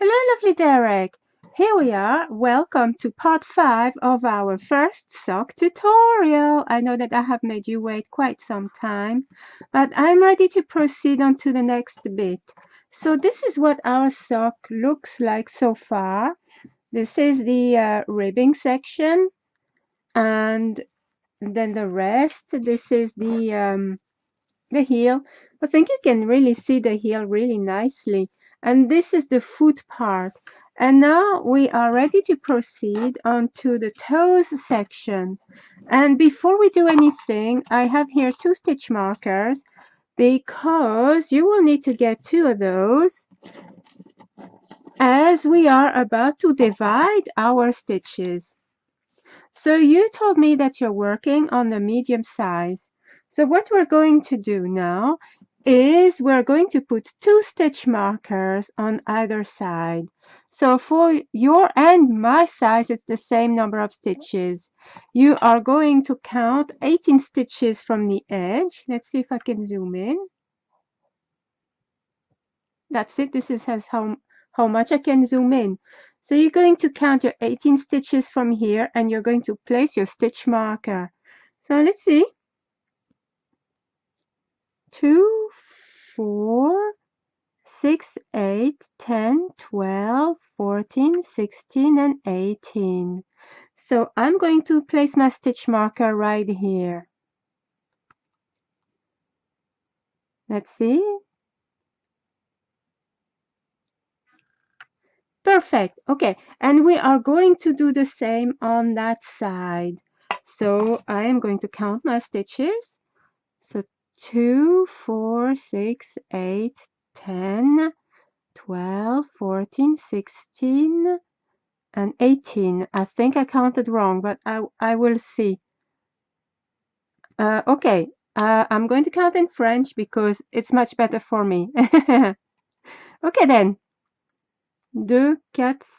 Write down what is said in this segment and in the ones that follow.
Hello, lovely Derek. Here we are. Welcome to part 5 of our first sock tutorial. I know that I have made you wait quite some time, but I'm ready to proceed on to the next bit. So this is what our sock looks like so far. This is the ribbing section, and then the rest. This is the heel. I think you can really see the heel really nicely. And this is the foot part. And now we are ready to proceed on to the toes section. And before we do anything, I have here 2 stitch markers because you will need to get 2 of those as we are about to divide our stitches. So you told me that you're working on the medium size. So what we're going to do now is we're going to put 2 stitch markers on either side. So for your and my size, it's the same number of stitches. You are going to count 18 stitches from the edge. Let's see if I can zoom in. That's it. This is how much I can zoom in. So you're going to count your 18 stitches from here and you're going to place your stitch marker. So let's see. 2, 4, 6, 8, 10, 12, 14, 16, and 18. So I'm going to place my stitch marker right here. Let's see. Perfect. Okay. And we are going to do the same on that side. So I am going to count my stitches. So 2, 4, 6, 8, 10, 12, 14, 16, and 18. I think I counted wrong, but I will see. Okay, I'm going to count in French because it's much better for me. Okay then. 2, 4, 6,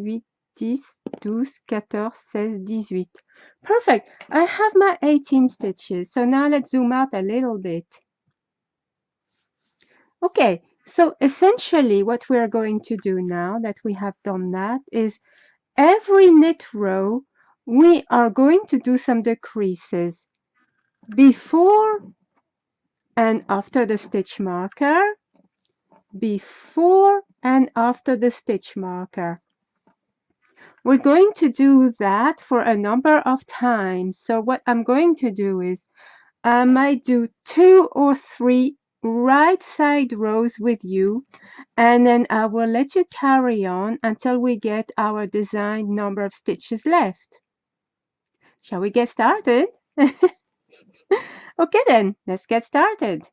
8, 10, 12, 14, 16, 18. Perfect. I have my 18 stitches. So now let's zoom out a little bit. Okay, so essentially what we're going to do now that we have done that is every knit row we are going to do some decreases before and after the stitch marker, before and after the stitch marker. We're going to do that for a number of times. So what I'm going to do is I might do 2 or 3 right side rows with you, and then I will let you carry on until we get our designed number of stitches left. Shall we get started? Okay then, let's get started.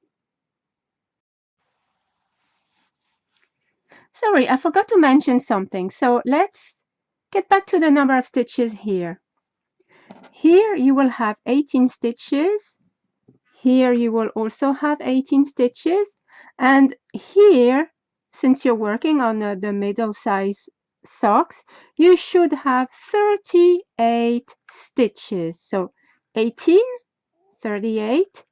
Sorry, I forgot to mention something. So let's get back to the number of stitches here. Here you will have 18 stitches. Here you will also have 18 stitches. And here, since you're working on the middle size socks, you should have 38 stitches. So 18, 38,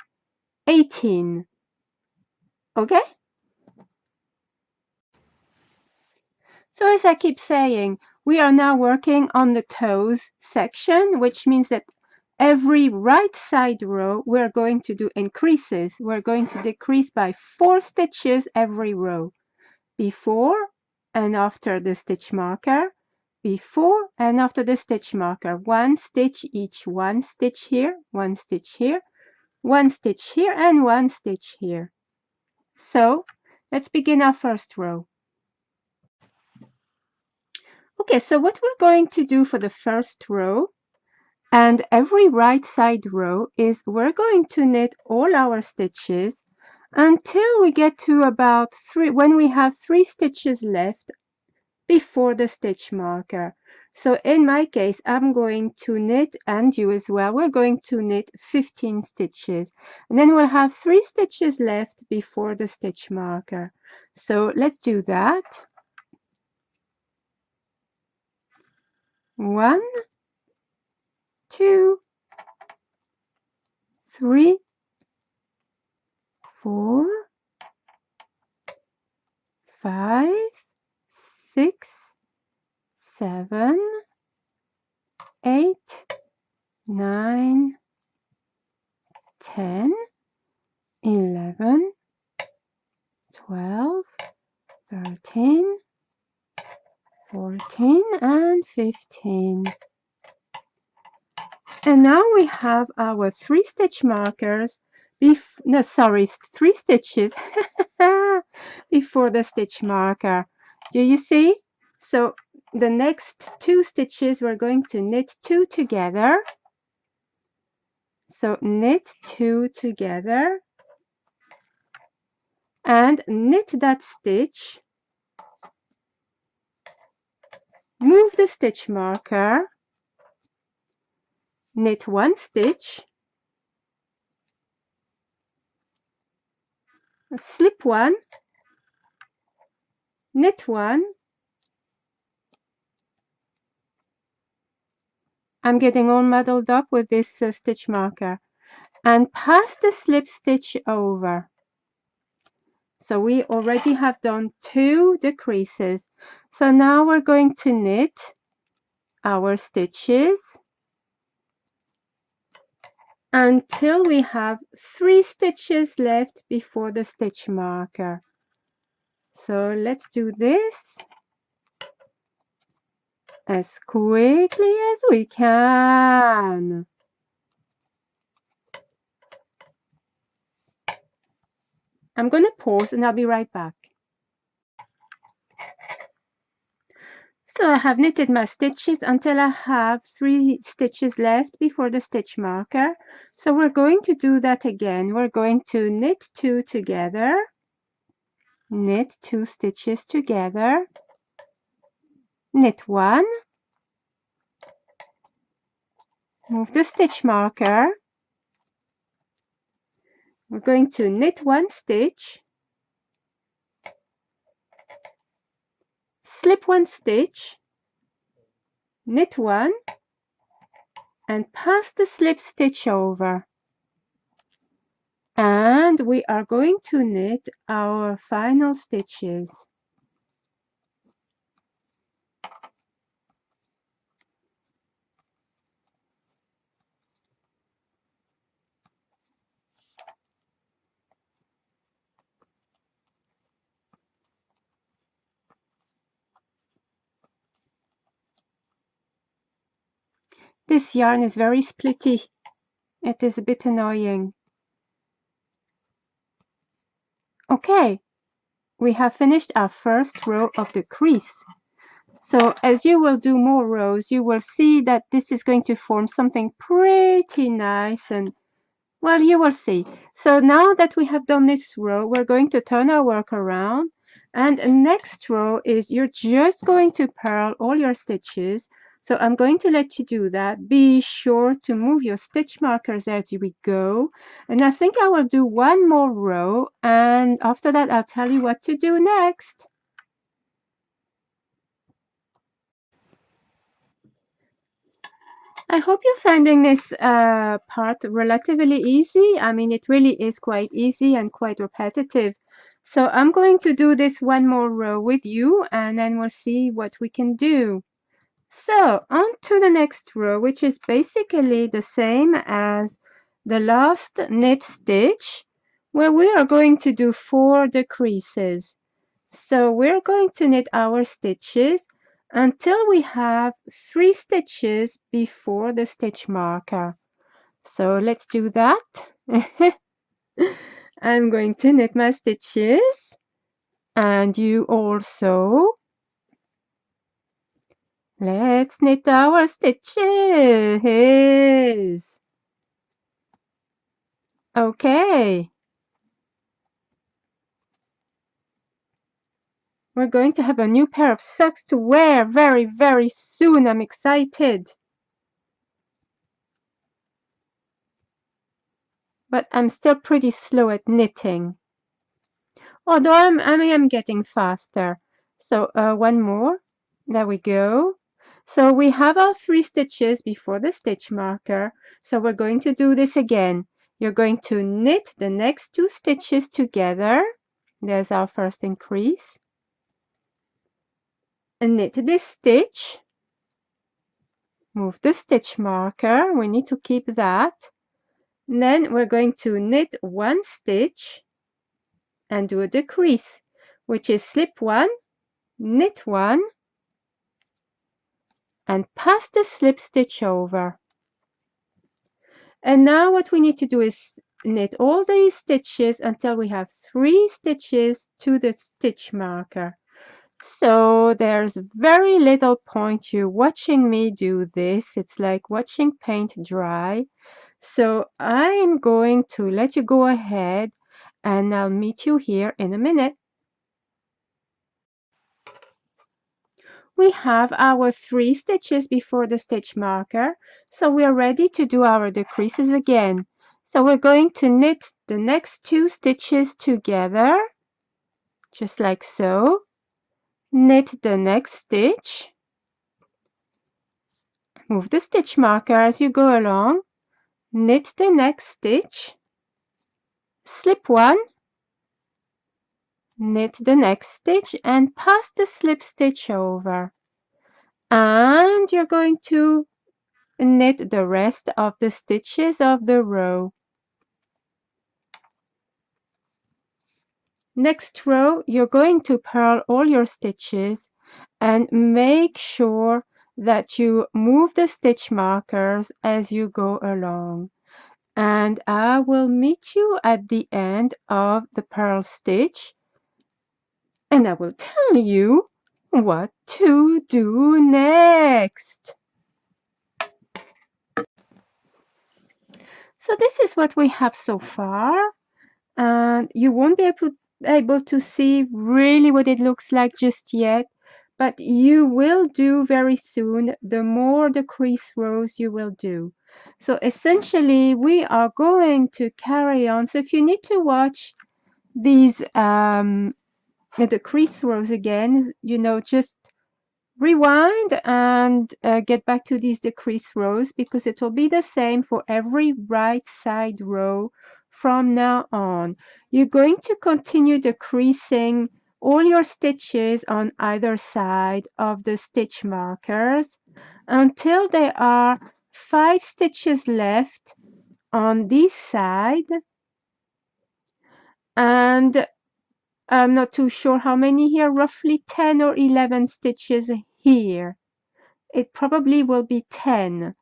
18. Okay? So as I keep saying, we are now working on the toes section, which means that every right side row, we're going to do increases. We're going to decrease by 4 stitches every row. Before and after the stitch marker, before and after the stitch marker. 1 stitch each, 1 stitch here, 1 stitch here, 1 stitch here, and 1 stitch here. So let's begin our first row. Okay, so what we're going to do for the first row and every right side row is we're going to knit all our stitches until we get to about 3, when we have 3 stitches left before the stitch marker. So in my case, I'm going to knit, and you as well, we're going to knit 15 stitches. And then we'll have 3 stitches left before the stitch marker. So let's do that. 1, 2, 3, 4, 5, 6, 7, 8, 9, 10, 11, 12, 13, 14, and 15. And now we have our 3 stitch markers, 3 stitches before the stitch marker. Do you see? So the next 2 stitches we're going to knit 2 together. So knit 2 together and knit that stitch. Move the stitch marker, knit 1 stitch, slip 1, knit 1. I'm getting all muddled up with this stitch marker, and pass the slip stitch over. So we already have done 2 decreases. So now we're going to knit our stitches until we have 3 stitches left before the stitch marker. So let's do this as quickly as we can. I'm going to pause and I'll be right back. So I have knitted my stitches until I have 3 stitches left before the stitch marker. So we're going to do that again. We're going to knit 2 together, knit 2 stitches together, knit 1, move the stitch marker. We're going to knit 1 stitch, slip 1 stitch, knit 1, and pass the slip stitch over. And we are going to knit our final stitches. This yarn is very splitty. It is a bit annoying. Okay, we have finished our first row of the crease. So as you will do more rows, you will see that this is going to form something pretty nice, and well, you will see. So now that we have done this row, we're going to turn our work around, and the next row is you're just going to purl all your stitches. So I'm going to let you do that. Be sure to move your stitch markers as we go. And I think I will do one more row, and after that I'll tell you what to do next. I hope you're finding this part relatively easy. I mean, it really is quite easy and quite repetitive. So I'm going to do this one more row with you, and then we'll see what we can do. So on to the next row, which is basically the same as the last knit stitch, where we are going to do 4 decreases. So we're going to knit our stitches until we have 3 stitches before the stitch marker. So let's do that. I'm going to knit my stitches, and you also. Let's knit our stitches. Okay. We're going to have a new pair of socks to wear very, very soon. I'm excited. But I'm still pretty slow at knitting. Although I'm getting faster. So one more. There we go. So we have our 3 stitches before the stitch marker. So we're going to do this again. You're going to knit the next 2 stitches together. There's our first increase. knit this stitch, move the stitch marker, we need to keep that. Then we're going to knit one stitch and do a decrease, which is slip one, knit one, and pass the slip stitch over. And now what we need to do is knit all these stitches until we have 3 stitches to the stitch marker. So there's very little point you watching me do this. It's like watching paint dry. So I'm going to let you go ahead and I'll meet you here in a minute. We have our 3 stitches before the stitch marker, so we're ready to do our decreases again. So we're going to knit the next 2 stitches together, just like so. Knit the next stitch. Move the stitch marker as you go along. Knit the next stitch. Slip one. Knit the next stitch and pass the slip stitch over. And you're going to knit the rest of the stitches of the row. Next row, you're going to purl all your stitches and make sure that you move the stitch markers as you go along. And I will meet you at the end of the purl stitch and I will tell you what to do next. So this is what we have so far, and you won't be able to see really what it looks like just yet, but you will do very soon the more decrease rows you will do. So essentially we are going to carry on. So if you need to watch these decrease rows again, just rewind and get back to these decrease rows, because it will be the same for every right side row from now on. You're going to continue decreasing all your stitches on either side of the stitch markers until there are 5 stitches left on this side, and I'm not too sure how many here, roughly 10 or 11 stitches here. It probably will be 10.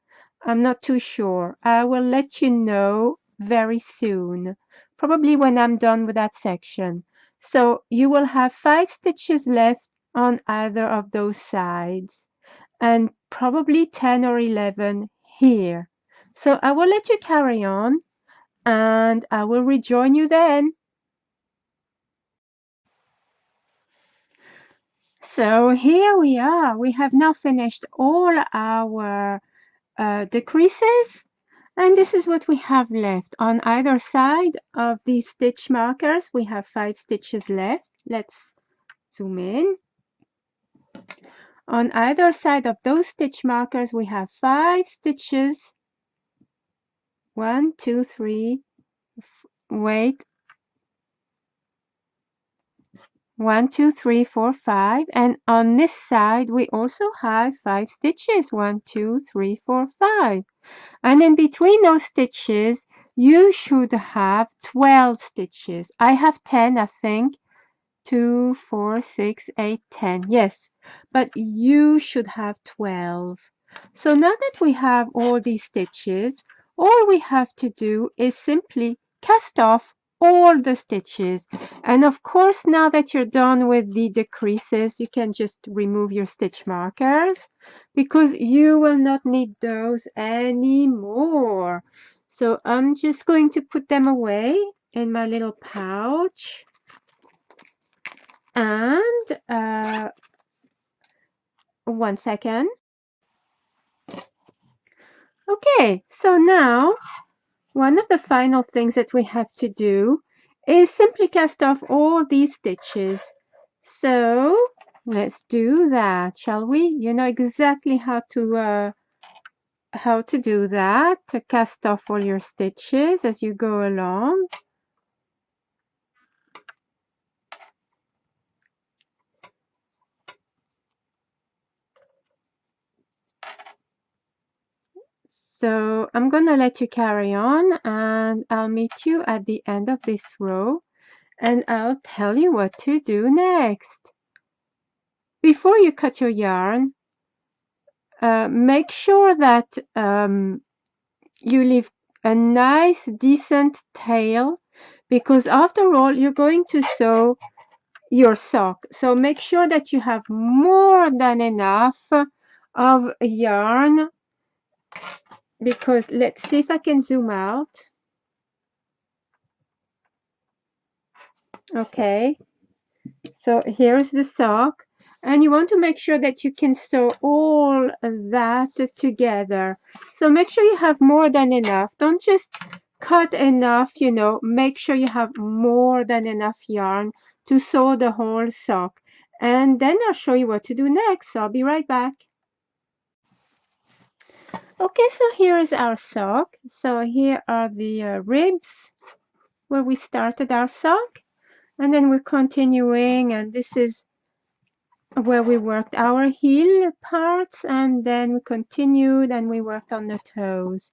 I'm not too sure. I will let you know very soon, probably when I'm done with that section. So you will have 5 stitches left on either of those sides and probably 10 or 11 here. So I will let you carry on and I will rejoin you then. So here we are. We have now finished all our decreases, and this is what we have left. On either side of these stitch markers, we have 5 stitches left. Let's zoom in. On either side of those stitch markers, we have 5 stitches. 1, 2, 3, wait. 1, 2, 3, 4, 5. And on this side, we also have 5 stitches. 1, 2, 3, 4, 5. And in between those stitches, you should have 12 stitches. I have 10, I think. 2, 4, 6, 8, 10. Yes, but you should have 12. So now that we have all these stitches, all we have to do is simply cast off all the stitches. And of course, now that you're done with the decreases, you can just remove your stitch markers because you will not need those anymore. So I'm just going to put them away in my little pouch. And 1 second. Okay, so now one of the final things that we have to do is simply cast off all these stitches. So let's do that, shall we? You know exactly how to do that, to cast off all your stitches as you go along. So I'm gonna let you carry on, and I'll meet you at the end of this row, and I'll tell you what to do next. Before you cut your yarn, make sure that you leave a nice decent tail, because after all you're going to sew your sock. So make sure that you have more than enough of yarn, because let's see if I can zoom out. Okay, so here's the sock, and you want to make sure that you can sew all that together. So make sure you have more than enough. Don't just cut enough, you know, make sure you have more than enough yarn to sew the whole sock. And then I'll show you what to do next. So I'll be right back. Okay, so here is our sock. So here are the ribs where we started our sock. And then we're continuing, and this is where we worked our heel parts, and then we continued and we worked on the toes.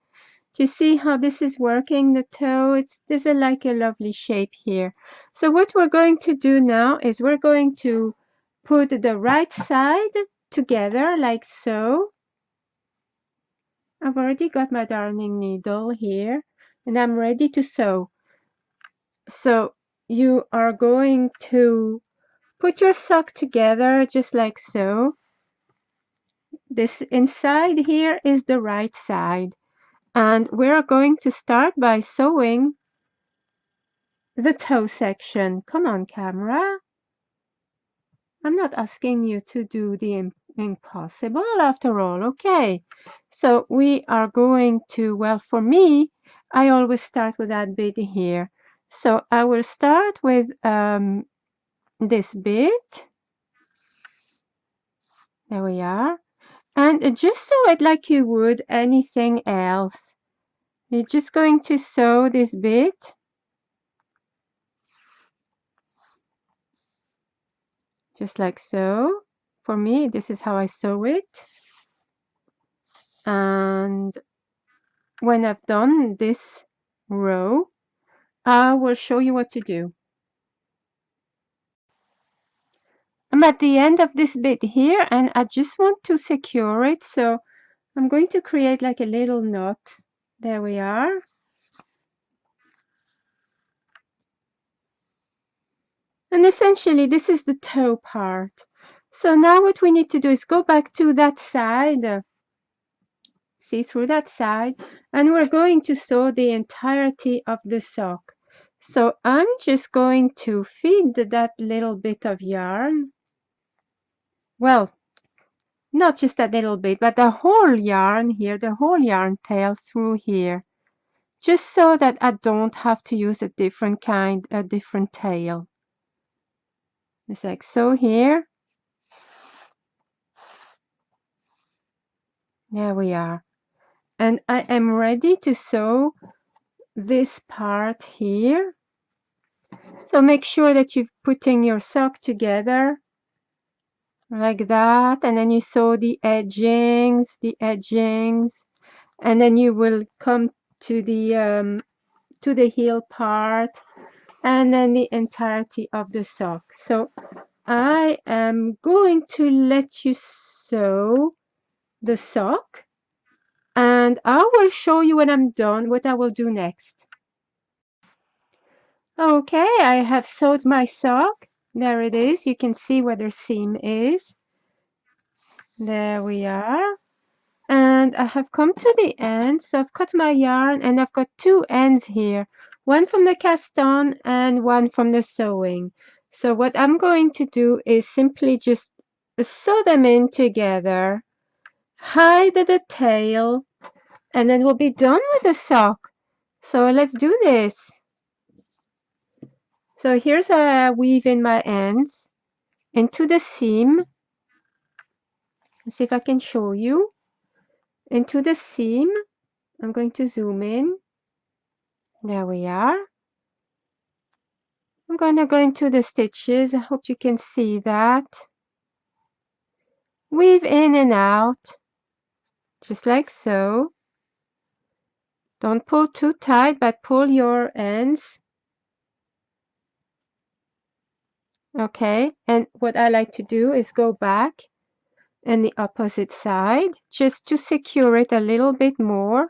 Do you see how this is working, the toe? There's like a lovely shape here. So what we're going to do now is we're going to put the right side together like so. I've already got my darning needle here, and I'm ready to sew. So you are going to put your sock together just like so. This inside here is the right side, and we're going to start by sewing the toe section. Come on, camera. I'm not asking you to do the impossible after all. Okay, so we are going to, well, for me, I always start with that bit here. So I will start with this bit. There we are. And just sew it like you would anything else. You're just going to sew this bit. Just like so. For me, this is how I sew it. And when I've done this row, I will show you what to do. I'm at the end of this bit here, and I just want to secure it. So I'm going to create like a little knot. There we are. And essentially, this is the toe part. So now what we need to do is go back to that side. See through that side, and we're going to sew the entirety of the sock. So I'm just going to feed that little bit of yarn. Well, not just that little bit, but the whole yarn here, the whole yarn tail through here, just so that I don't have to use a different tail. It's like so here. There we are. And I am ready to sew this part here. So make sure that you're putting your sock together like that, and then you sew the edgings, and then you will come to the heel part, and then the entirety of the sock. So I am going to let you sew the sock, and I will show you when I'm done what I will do next. Okay, I have sewed my sock. There it is. You can see where the seam is. There we are. And I have come to the end. So I've cut my yarn, and I've got two ends here. One from the cast on and one from the sewing. So what I'm going to do is simply just sew them in together, hide the tail, and then we'll be done with the sock. So let's do this. So here's how I weave in my ends into the seam. Let's see if I can show you. Into the seam, I'm going to zoom in. There we are. I'm going to go into the stitches. I hope you can see that. Weave in and out, just like so. Don't pull too tight, but pull your ends. Okay, and what I like to do is go back and the opposite side just to secure it a little bit more.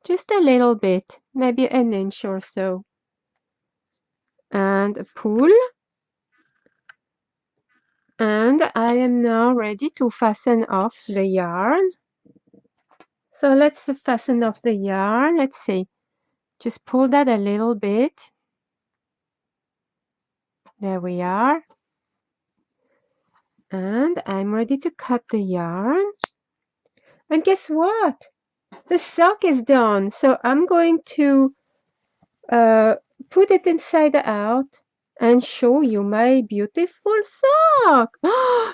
Just a little bit, maybe an inch or so. And pull. And I am now ready to fasten off the yarn. So let's fasten off the yarn. Let's see. Just pull that a little bit. There we are. And I'm ready to cut the yarn. And guess what? The sock is done. So I'm going to put it inside out and show you my beautiful sock.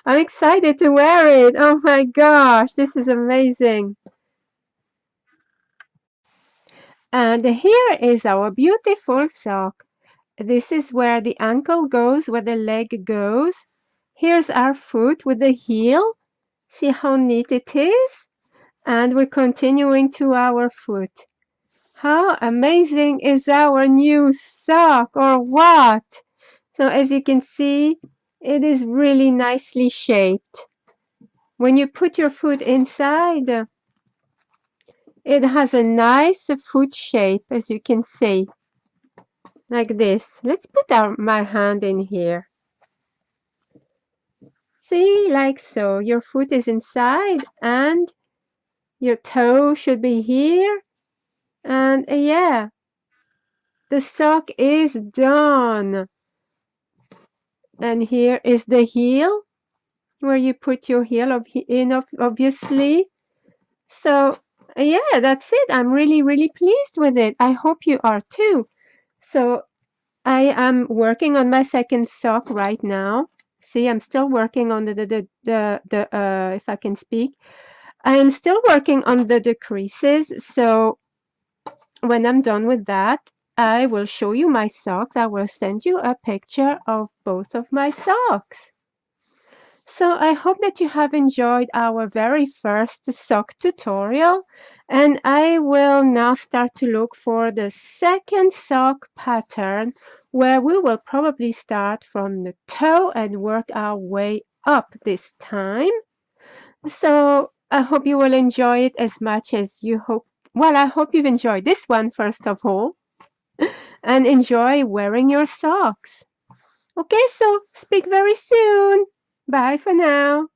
I'm excited to wear it. Oh my gosh, this is amazing. And here is our beautiful sock. This is where the ankle goes, where the leg goes. Here's our foot with the heel. See how neat it is? And we're continuing to our foot. How amazing is our new sock, or what? So as you can see, it is really nicely shaped. When you put your foot inside, it has a nice foot shape, as you can see, like this. Let's put my hand in here. See, like so. Your foot is inside and your toe should be here. And yeah, the sock is done. And here is the heel, where you put your heel in, obviously. So yeah, that's it. I'm really, really pleased with it. I hope you are too. So I am working on my second sock right now. See, I'm still working on the if I can speak. I am still working on the decreases. So when I'm done with that, I will show you my socks. I will send you a picture of both of my socks. So I hope that you have enjoyed our very first sock tutorial, and I will now start to look for the second sock pattern, where we will probably start from the toe and work our way up this time. So I hope you will enjoy it as much as you hope. Well, I hope you've enjoyed this one first of all, and enjoy wearing your socks. Okay, so speak very soon. Bye for now.